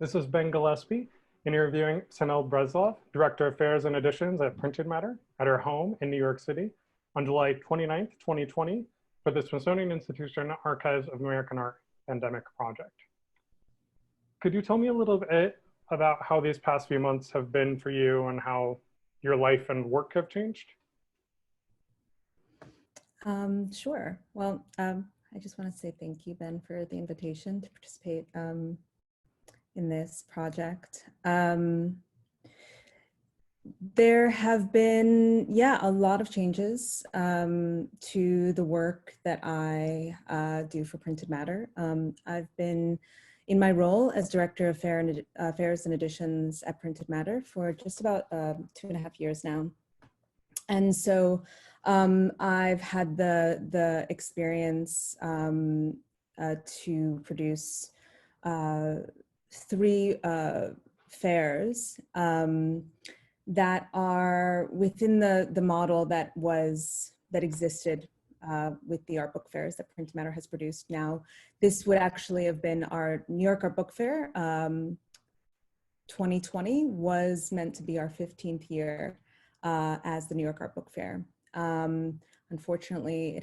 This is Ben Gillespie, interviewing Sonel Breslav, Director of Fairs and Editions at Printed Matter, at her home in New York City on July 29th, 2020, for the Smithsonian Institution Archives of American Art Pandemic Project. Could you tell me a little bit about how these past few months have been for you and how your life and work have changed? Sure. Well, I just want to say thank you, Ben, for the invitation to participate in this project. There have been, a lot of changes to the work that I do for Printed Matter. I've been in my role as Director of Fairs and Editions at Printed Matter for just about 2.5 years now. And so I've had the experience to produce 3 fairs that are within the model that existed with the art book fairs that Printed Matter has produced. Now, this would actually have been our New York Art Book Fair. 2020 was meant to be our 15th year as the New York Art Book Fair. Unfortunately,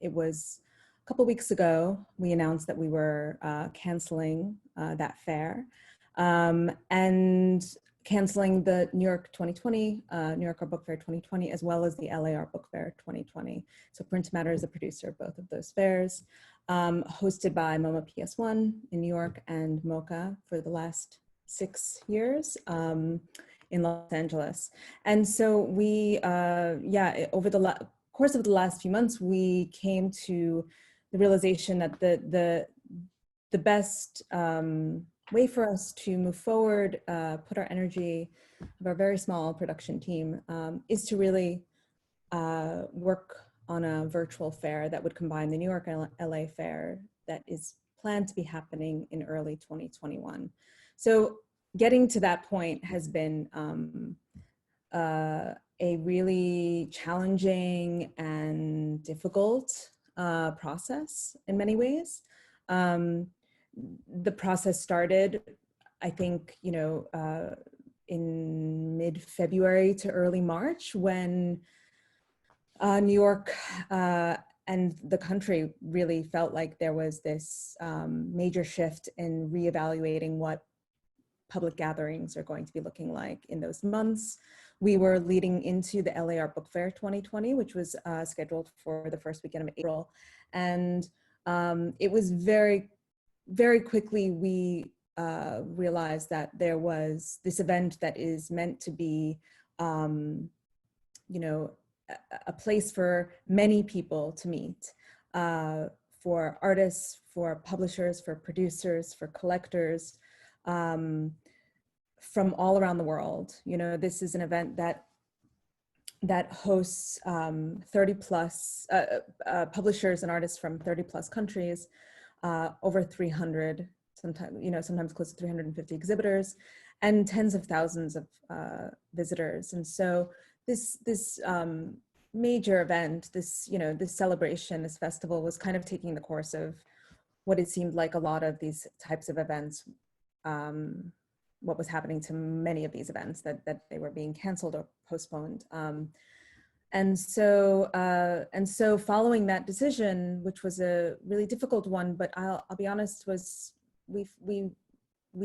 it was a couple weeks ago, we announced that we were canceling that fair and canceling the New York 2020, New York Art Book Fair 2020, as well as the LA Art Book Fair 2020. So Printed Matter is a producer of both of those fairs, hosted by MoMA PS1 in New York and MoCA for the last 6 years. In Los Angeles. And so we, over the course of the last few months, we came to the realization that the best way for us to move forward, put our energy of our very small production team, is to really work on a virtual fair that would combine the New York and LA fair that is planned to be happening in early 2021. So getting to that point has been a really challenging and difficult process in many ways. The process started, I think, in mid-February to early March, when New York and the country really felt like there was this major shift in reevaluating what public gatherings are going to be looking like in those months. We were leading into the LA Art Book Fair 2020, which was scheduled for the first weekend of April. And it was very, very quickly, we realized that there was this event that is meant to be, a place for many people to meet, for artists, for publishers, for producers, for collectors, from all around the world. This is an event that hosts 30 plus publishers and artists from 30 plus countries, over 300, sometimes close to 350 exhibitors, and tens of thousands of visitors. And so this major event, this celebration, this festival, was kind of taking the course of what it seemed like a lot of these types of events, what was happening to many of these events, that they were being canceled or postponed. And so following that decision, which was a really difficult one, but I'll be honest, we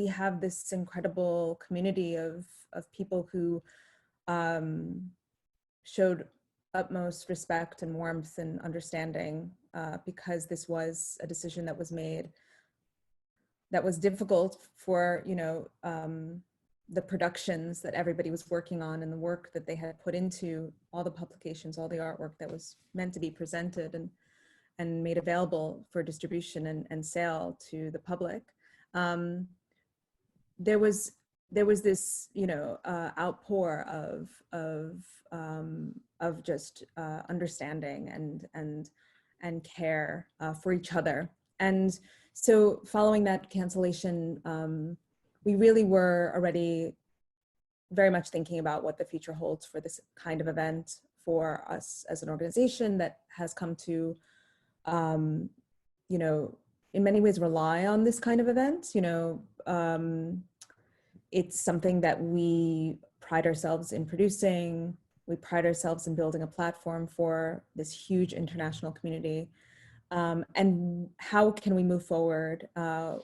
have this incredible community of people who showed utmost respect and warmth and understanding, because this was a decision that was made that was difficult for, the productions that everybody was working on, and the work that they had put into all the publications, all the artwork that was meant to be presented and made available for distribution and sale to the public. There was this, outpour of just understanding and care for each other. And so following that cancellation, we really were already very much thinking about what the future holds for this kind of event for us as an organization that has come to, in many ways rely on this kind of event. It's something that we pride ourselves in producing. We pride ourselves in building a platform for this huge international community. And how can we move forward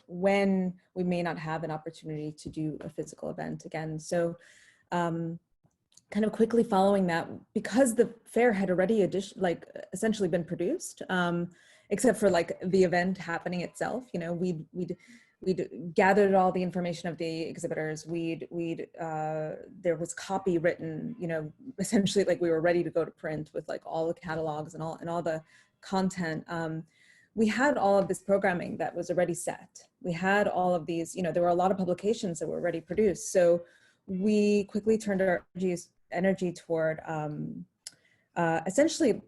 when we may not have an opportunity to do a physical event again? So kind of quickly following that, because the fair had already essentially been produced, except for like the event happening itself, we'd gathered all the information of the exhibitors. There was copy written, essentially like we were ready to go to print with like all the catalogs and all the content. We had all of this programming that was already set. We had all of these, there were a lot of publications that were already produced. So we quickly turned our energy toward essentially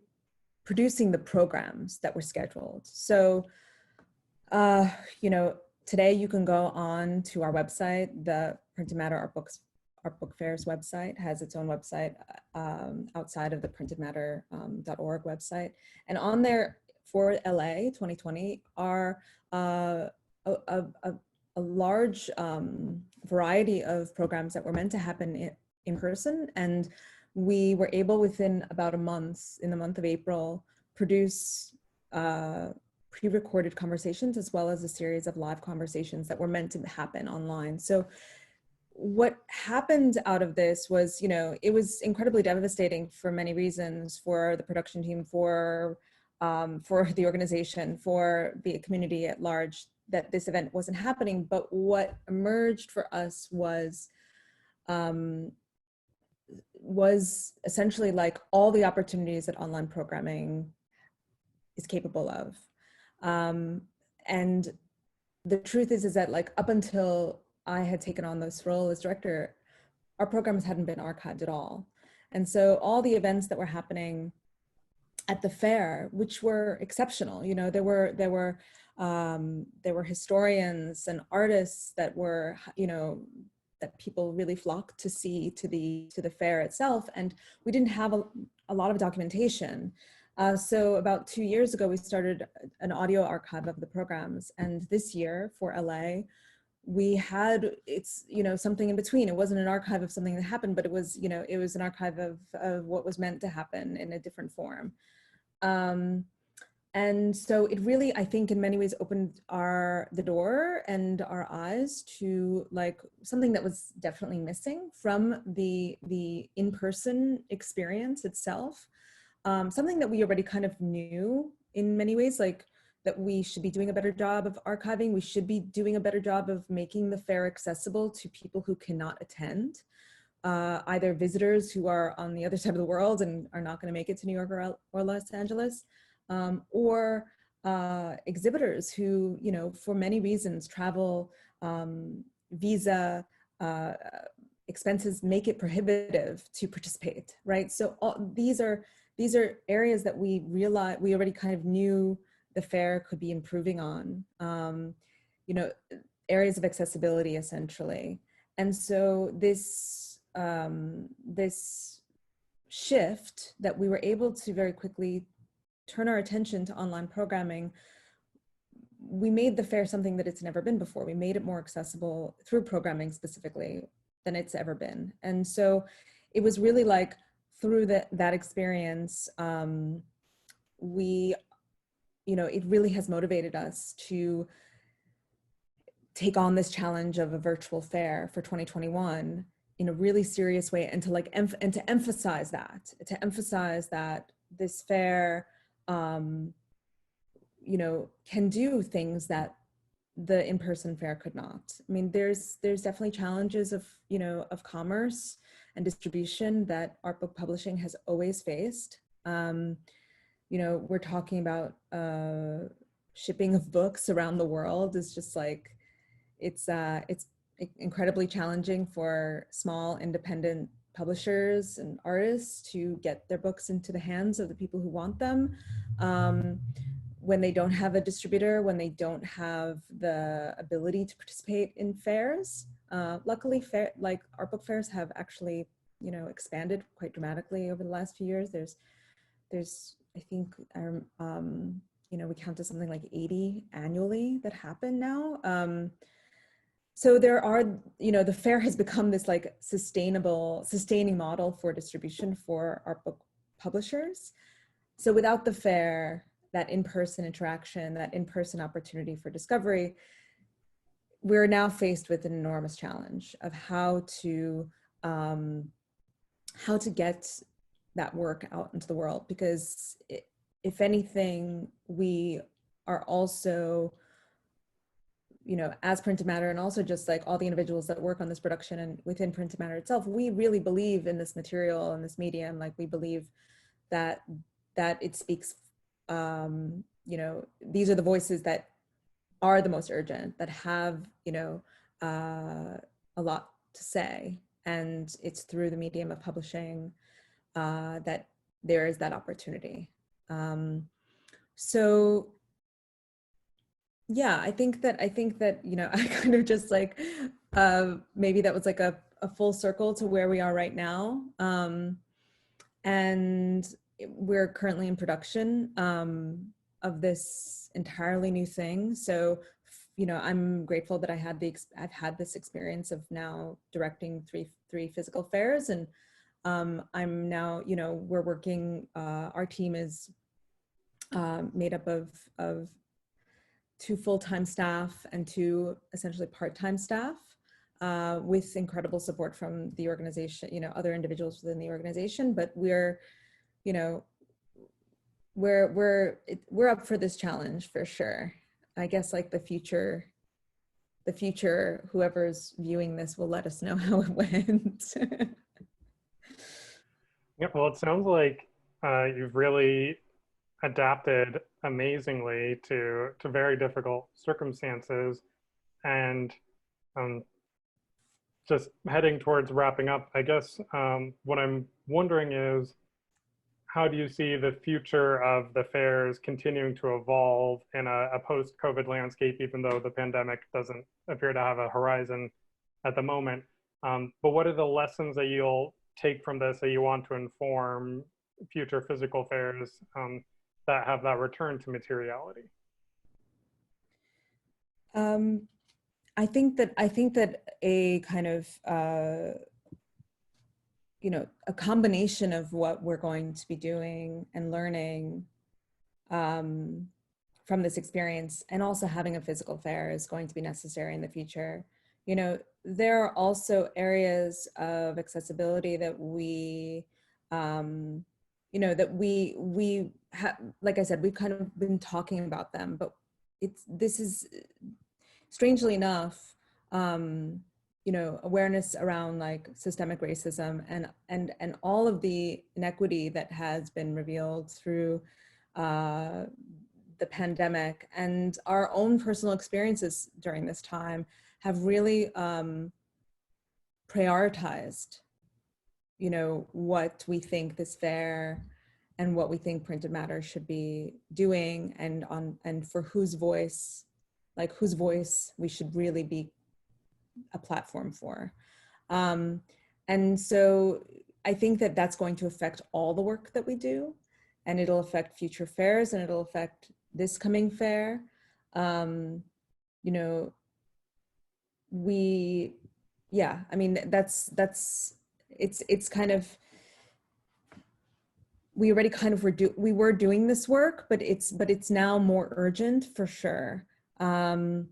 producing the programs that were scheduled. So, today you can go on to our website. The Printed Matter Art Book Fair's website has its own website outside of the printedmatter.org website. And on there for LA 2020 are a large variety of programs that were meant to happen in person. And we were able within about a month, in the month of April, produce pre-recorded conversations as well as a series of live conversations that were meant to happen online. So what happened out of this was, it was incredibly devastating for many reasons, for the production team, for the organization, for the community at large, that this event wasn't happening. But what emerged for us was essentially like all the opportunities that online programming is capable of. And the truth is that like up until I had taken on this role as director, our programs hadn't been archived at all. And so all the events that were happening at the fair, which were exceptional, there were historians and artists that were, that people really flocked to see to the fair itself. And we didn't have a lot of documentation. So about 2 years ago, we started an audio archive of the programs. And this year for LA, we had, something in between. It wasn't an archive of something that happened, but it was, it was an archive of what was meant to happen in a different form. And so it really, I think in many ways opened the door and our eyes to like something that was definitely missing from the in-person experience itself. Something that we already kind of knew in many ways, like that we should be doing a better job of archiving. We should be doing a better job of making the fair accessible to people who cannot attend, either visitors who are on the other side of the world and are not going to make it to New York or Los Angeles, or exhibitors who, for many reasons, travel, visa, expenses make it prohibitive to participate, right? So these are areas that we realized we already kind of knew the fair could be improving on, areas of accessibility essentially. And so this shift that we were able to very quickly turn our attention to online programming, we made the fair something that it's never been before. We made it more accessible through programming specifically than it's ever been. And so it was really like through that experience, it really has motivated us to take on this challenge of a virtual fair for 2021 in a really serious way, and to emphasize that this fair, can do things that the in-person fair could not. I mean, there's definitely challenges of commerce and distribution that art book publishing has always faced. We're talking about shipping of books around the world is just like, it's incredibly challenging for small independent publishers and artists to get their books into the hands of the people who want them. When they don't have a distributor, when they don't have the ability to participate in fairs. Luckily, art book fairs have actually, expanded quite dramatically over the last few years. There's I think, we counted something like 80 annually that happen now. So there are, the fair has become this like sustaining model for distribution for art book publishers. So without the fair, that in-person interaction, that in-person opportunity for discovery, we're now faced with an enormous challenge of how to get that work out into the world, because if anything, we are also, as Printed Matter, and also just like all the individuals that work on this production and within Printed Matter itself, we really believe in this material and this medium. Like, we believe that it speaks, these are the voices that are the most urgent, that have, a lot to say. And it's through the medium of publishing that there is that opportunity. So yeah, I think that I kind of just like maybe that was like a full circle to where we are right now. And we're currently in production of this entirely new thing. So, I'm grateful that I've had this experience of now directing three physical fairs, and I'm now, we're working. Our team is made up of 2 full-time staff and 2 essentially part-time staff, with incredible support from the organization, other individuals within the organization. But we're up for this challenge for sure. I guess like the future, whoever's viewing this will let us know how it went. Yeah, well, it sounds like you've really adapted amazingly to very difficult circumstances. And just heading towards wrapping up, I guess what I'm wondering is, how do you see the future of the fairs continuing to evolve in a post-COVID landscape, even though the pandemic doesn't appear to have a horizon at the moment? But what are the lessons that you'll take from this that you want to inform future physical fairs that have that return to materiality? I think that a kind of a combination of what we're going to be doing and learning from this experience, and also having a physical fair, is going to be necessary in the future. There are also areas of accessibility that we, that we have, like I said, we've kind of been talking about them, but this is, strangely enough, awareness around like systemic racism and all of the inequity that has been revealed through the pandemic and our own personal experiences during this time have really prioritized, what we think this fair and what we think Printed Matter should be doing, and for whose voice we should really be a platform for. And so I think that that's going to affect all the work that we do, and it'll affect future fairs, and it'll affect this coming fair. It's kind of, we already kind of we were doing this work, but it's now more urgent for sure. And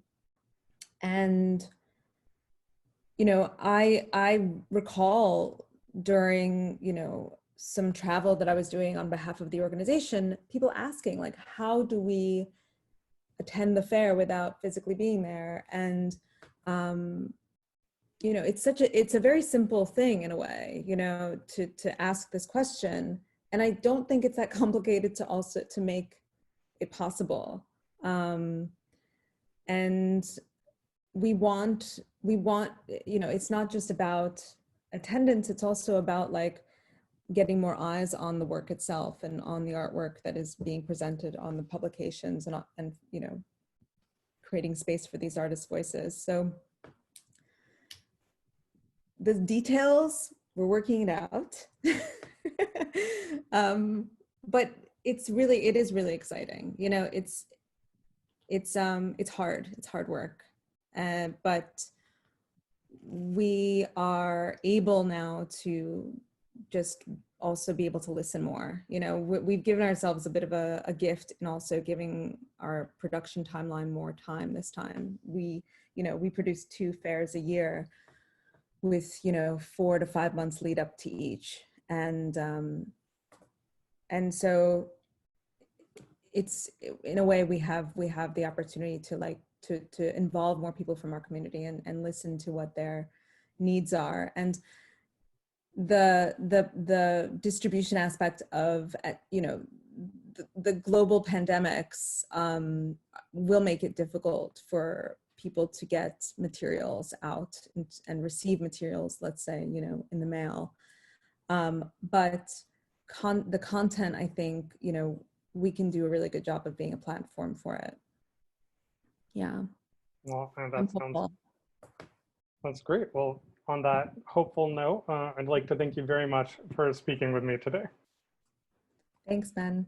I recall during, some travel that I was doing on behalf of the organization, people asking like, how do we attend the fair without physically being there? And, it's a very simple thing in a way, to ask this question. And I don't think it's that complicated to make it possible. And we want, it's not just about attendance, it's also about like getting more eyes on the work itself and on the artwork that is being presented on the publications, and creating space for these artists' voices. So the details, we're working it out. But it is really exciting. You know, it's hard work, but we are able now to just also be able to listen more. You know, we've given ourselves a bit of a gift in also giving our production timeline more time this time. We produce 2 fairs a year with, 4 to 5 months lead up to each. And so it's, in a way, we have the opportunity to involve more people from our community and listen to what their needs are. And the distribution aspect of, the global pandemics will make it difficult for people to get materials out and receive materials, let's say, in the mail. But the content, I think, we can do a really good job of being a platform for it. Yeah. Well, that's great. Well, on that hopeful note, I'd like to thank you very much for speaking with me today. Thanks, Ben.